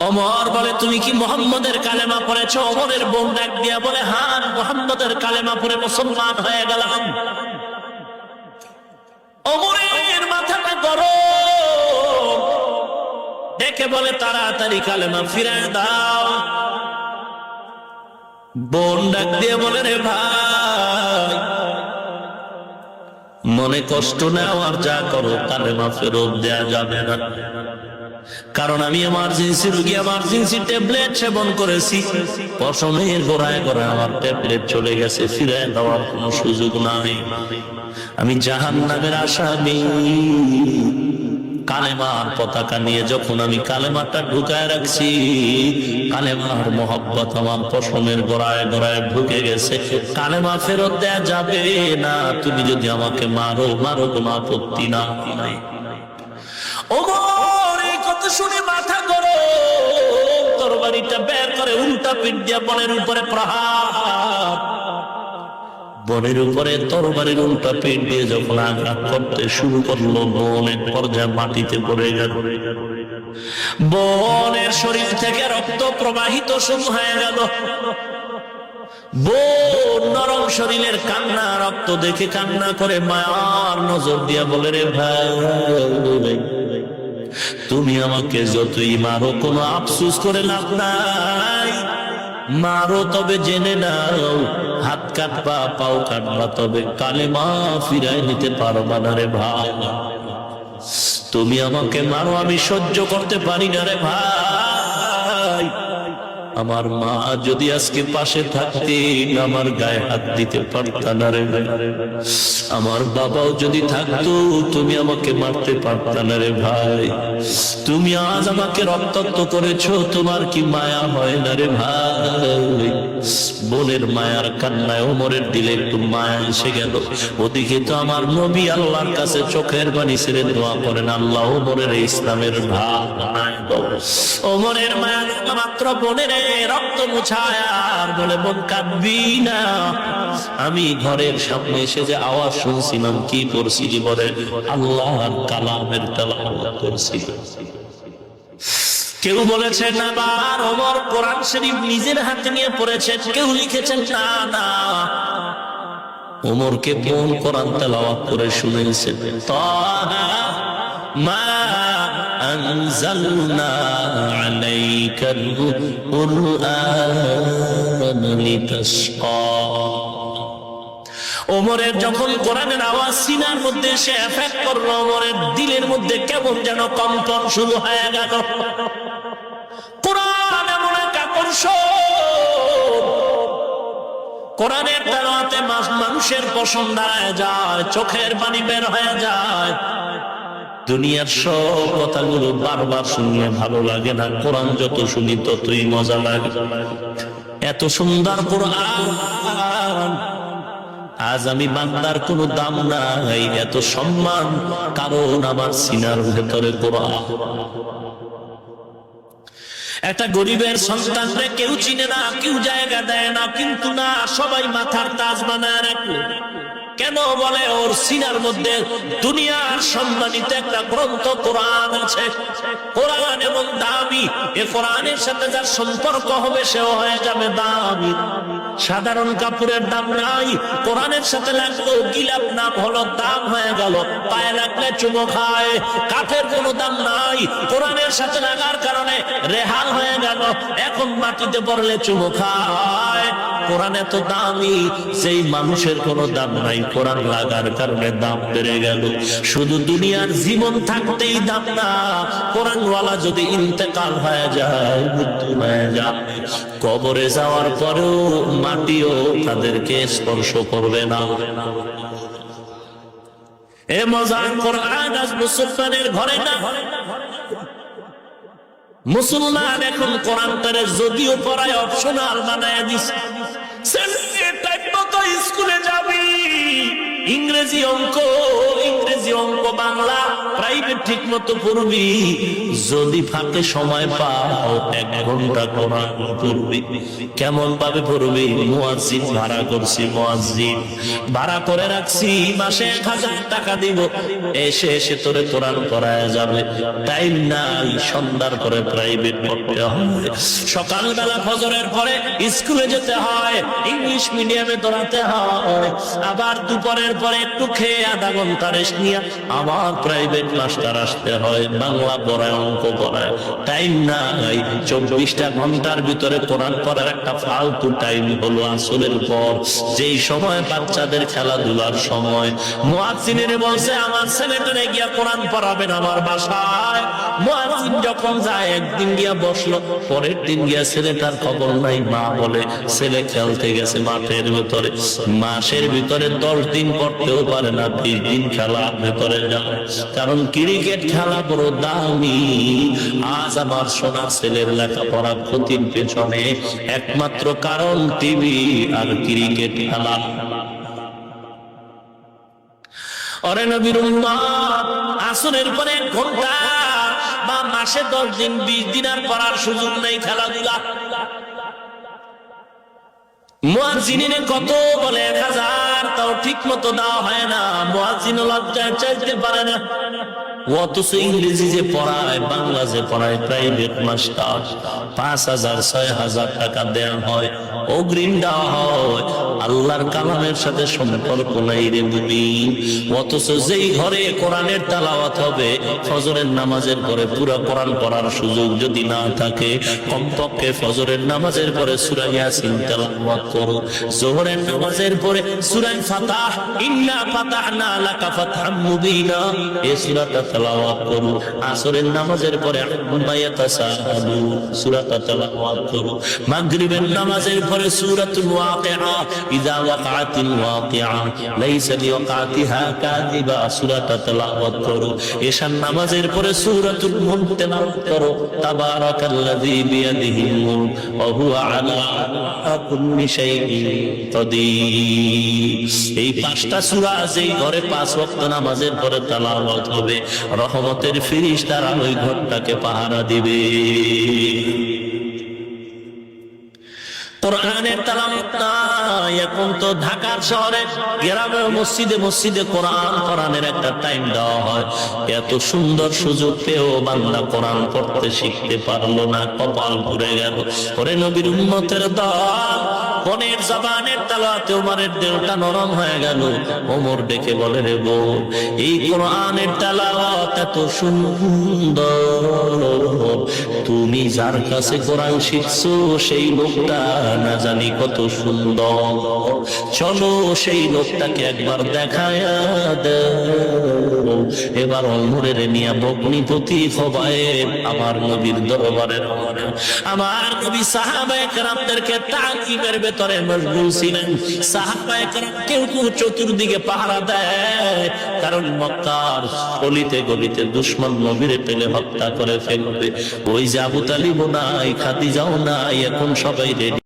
ওমর বলে, তুমি কি মুহাম্মদের কালেমা পড়েছো? ওমরের বোন ডাক দিয়া বলে, হ্যাঁ, মুহাম্মদের কালেমা পড়ে মুসলমান হয়ে গেলাম। ওমরের মাথাটা গরম, ডেকে বলে, তাড়াতাড়ি কালেমা ফিরায় দাও। বোন ডাক দিয়ে বলে, রে ভাই, মনে কষ্ট নাও, আর যা করো কালেমা ফেরত দেয়া যাবে না, কারণ আমি এমার্জেন্সি রোগী, এমার্জেন্সি ট্যাবলেট সেবন করেছি, পশমের গোড়ায় গোড়ায় আমার ট্যাবলেট চলে গেছে, ফিরে দেওয়ার কোনো সুযোগ নাই। আমি জাহান্নামের আসামি। কালেমার পতাকা নিয়ে যখন আমি কালেমাটা ঢুকায় রাখছি, কালেমার মহব্বত আমার পশমের গোড়ায় গোড়ায় ঢুকে গেছে, কালেমা ফেরত দেয়া যাবে না। তুমি যদি আমাকে মারো, মারো, কোনো আপত্তি না। ওমর এই কথা শুনে মাথা গরম, তরবারিটা বের করে উল্টা পিঠ দিয়ে বনের উপরে প্রহার। বনের উপরে তরবারির উল্টা পিঠ দিয়ে যখন আঘাত করতে শুরু করলো, বনের পর্যায়ে মাটিতে পড়ে গেল। বনের শরীর থেকে রক্ত প্রবাহিত শুরু হয়ে গেল। বোন নরম শরীরের কান্না, রক্ত দেখে কান্না করে মায়ার নজর দিয়া বলে, রে ভাই, তুমি আমাকে যতই মারো কোনো আফসোস করে লাভ নাই। মারো তবে জেনে নাও, হাত কাটবা, পাও কাটবা, তবে কালেমা ফিরায় নিতে পারবা না রে ভাই। তুমি আমাকে মারো, আমি সহ্য করতে পারি না রে ভাই। আমার মা যদি আজকে পাশে থাকতেন, আমার গায়ে হাত দিতে পারতা না রে ভাই। আমার বাবাও যদি থাকতো, তুমি আমাকে মারতে পারতা না রে ভাই। তুমি আজ আমাকে রক্তাক্ত করেছো, তোমার কি মায়া হয় না রে ভাই? বোনের মায়ার কান্নায় ওমরের দিলে একটু মায়া এসে গেল। ওদিকে তো আমার নবী আল্লাহর কাছে চোখের পানি ছেড়ে দোয়া করেন, আল্লাহ ওমরের ইসলামের ভাগ নাই। ওমরের মায়া মাত্র বোনের রক্ত মুছায় আর বলে, বোন কাঁদবি না। আমি ঘরের সামনে এসে যে আওয়াজ শুনছিলাম, কি করছি জীবনে? আল্লাহর কালামের তেলাওয়াত করছি। কেউ বলেছেন আবার ওমর কোরআন শরীফ নিজের হাতে নিয়ে পড়েছেন, কেউ লিখেছেন না না, ওমরকে বোন কোরআন তেলাওয়াত করে শুনিয়েছেন। তাহা মা আনজালনা আলাইকাল কুরআন লিতাশকা। ওমরের যখন কোরআনের আওয়াজ সিনার মধ্যে এসে এফেক্ট করলো, ওমরের দিলের মধ্যে কেমন যেন কম্পন শুরু হয়ে গেল। কোরআন এমন এক আকর্ষণ, কোরআনের তেলাওয়াতে মানুষের পশম দাঁড়ায় যায়, চোখের পানি বের হয়ে যায়। দুনিয়ার সব কথাগুলো বারবার শুনলে ভালো লাগে না, কোরআন যত শুনি ততই মজা লাগে। এত সুন্দর কোরআন, আজ আমি বান্দার কোনো দাম নাই, এত সম্মান, কারণ আমার সিনার ভেতরে কোরআন। একটা গরিবের সন্তানরে কেউ চিনে না, কেউ জায়গা দেয় না, কিন্তু না, সবাই মাথার তাজ বানায় রাখলো। কেন বলে? ওর সিনার মধ্যে দুনিয়ার সম্মানিত একটা গ্রন্থ কোরআন আছে। কোরআন এবং দামি, এ কোরআনের সাথে যার সম্পর্ক হবে সেও হয়ে যাবে দামি। সাধারণ কাপড়ের দাম নাই, কোরআনের সাথে লাগলো গিলাপ, নাম হলো দাম হয়ে গেল। পায়ে লাগলে চুমো খায়, কাঠের কোনো দাম নাই, কোরআনের সাথে লাগার কারণে রেহাল হয়ে গেল। এখন মাটিতে পড়লে চুমো খায়। কোরআন এত দামি, সেই মানুষের কোনো দাম নাই, কোরআন লাগার কারণে দাম বেড়ে গেল। শুধু দুনিয়ার জীবন থাকতেই দাম না, কোরআনওয়ালা যদি ইন্তেকাল হয়ে যায়, মৃত্যু হয়ে যায়, কবরে যাওয়ার পরেও মাটিও তাদেরকে স্পর্শ করবে না। এ মজার কোরআন আজ মুসলমানের ঘরে না। মুসলমান এখন কোরআনটারে যদিও পড়ায় অপশনাল বানায় দিছে। স্কুলে যাবি, ইংরেজি অঙ্ক, ইংরেজি ইংরেজি, অঙ্ক, বাংলা প্রাইভেট ঠিক মতো পড়বি, যদি ফাঁকে সময় পাও 1 ঘন্টা কোরআন পড়বি। কেমন ভাবে পড়বি? মুয়াজ্জিন ভাড়া করছি, মুয়াজ্জিন ভাড়া করে রাখছি, মাসে 1000 টাকা দিব, এসে এসে তোরে কোরআন পড়ায় যাবে। টাইম নাই, সন্ধ্যার পরে প্রাইভেট পড়তে হয়, সকালবেলা ফজরের পরে স্কুলে যেতে হয়, ইংলিশ মিডিয়ামে দৌড়াতে হয়, আবার দুপুরের পরে একটু খেয়ে আধা ঘন্টা রেস্ট নিয়ে আবার প্রাইভেট মাস্টার আসতে হয়, বাংলা পড়ায়, অঙ্ক পড়ায়। টাইম নাই। 24টা ঘন্টার ভিতরে কোরআন পড়ার একটা ফালতু টাইম হলো আসরের পর, যেই সময় বাচ্চাদের খেলাধুলার সময়। মুয়াজ্জিনের বলছে আমার ছেলেটারে গিয়া কোরআন পড়াবেন আমার বাসায়। মুয়াজ্জিন যখন যায়, একদিন গিয়া বসলো, পরের দিন গিয়া ছেলেটার খবর নাই। মা বলে ছেলে খেলতে গেছে মাঠের ভিতরে। মাসের ভিতরে 10 দিন পড়তেও পারে না, 20 দিন খেলার ভিতরে যায়, কারণ ক্রিকেট খেলা বড় দামি। আজ আমার সোনার ছেলের লেখাপড়া ক্ষতির পেছনে একমাত্র কারণ টিভি আর ক্রিকেট খেলা। ওরে নবীর উম্মত, আসরের পরে 1 ঘন্টা বা মাসে 10 দিন 20 দিন আর পড়ার সুযোগ নেই, খেলাধুলা। মুয়াজ্জিনে কত বলে 1000, তাও ঠিক মতো দেওয়া হয় না। মুয়াজ্জিন লজ্জায় চাইতে পারে না। অথচ ইংরেজি যে পড়ায়, বাংলা যে পড়ায়, প্রাইভেট মাস্টার 5000 6000 টাকা দেওয়া হয়, অগ্রিম দেওয়া হয়। আল্লাহর কালামের সাথে সম্পর্ক নাই রে মুমিন। অথচ যেই ঘরে কোরআনের তেলাওয়াত হবে, ফজরের নামাজের পরে পুরো কোরআন পড়ার সুযোগ যদি না থাকে, কমপক্ষে ফজরের নামাজের পরে সূরা ইয়াসিন তেলাওয়াত করো, যোহরের নামাজের পরে সূরা ফাতাহ, ইন্না ফাতাহনা লাকা ফাতহাম মুবিনা, এই সূরাটা তেলাওয়াত করো, আসরের নামাজের পরে আম্মা ইয়াতাসাআলু সূরাটা তেলাওয়াত করো, মাগরিবের নামাজের পরে সূরাতুল ওয়াকিআ, ইযা ওয়াকাআতিল ওয়াকিআ লাইসা লিওয়াকাতিহা কাযিবা, সূরাটা তেলাওয়াত করো, এশার নামাজের পরে সূরাতুল মুলক তেলাওয়াত করো, তাবারাকাল্লাযী বিয়াদিহিল মুলক ওয়া হুয়া আলা কুল্লি শাইইন কাদির। এই 5টা সূরা যেই ঘরে 5 ওয়াক্ত নামাজের পরে তেলাওয়াত হবে, রহমতের ফেরেশতারা ওই ঘরটাকে পাহারা দিবে। কোরআনের তেলাওয়াত নাই। এখন তো ঢাকার শহরে গ্রামে মসজিদে মসজিদে কোরআনের একটা টাইম দেওয়া হয়। এত সুন্দর সুযোগ পেয়েও বান্দা কোরআন পড়তে শিখতে পারলো না, কপাল পুড়ে গেল। ওরে নবীর উম্মতের দল, কোনের জবানের তেলাওয়াতে ওমরের দেহটা নরম হয়ে গেল। ওমর ডেকে বলে, রে বউ, এই কোরআনের তেলাওয়াত এত সুন্দর, তুমি যার কাছে কোরআন শিখছো সেই লোকটা না জানি কত সুন্দর, চলো সেই লোকটাকে একবার দেখায়া দাও। এবার ওমরের নিয়া বগ্নিপতি হবায় আমার নবীর দরবারে রওনা। আমার নবী সাহাবায়ে কেরামদেরকে তাকিবের ভেতরে মশগুল ছিলেন। সাহাবায়ে কেরাম কেউ কেউ চতুর্দিকে পাহারা দেয়, কারণ মক্কার গলিতে গলিতে দুশমন নবীরে পেলে হত্যা করে ফেলবে। ওই যে আবু তালিবও নাই, খাদিজাও নাই, এখন সবাই রেডি।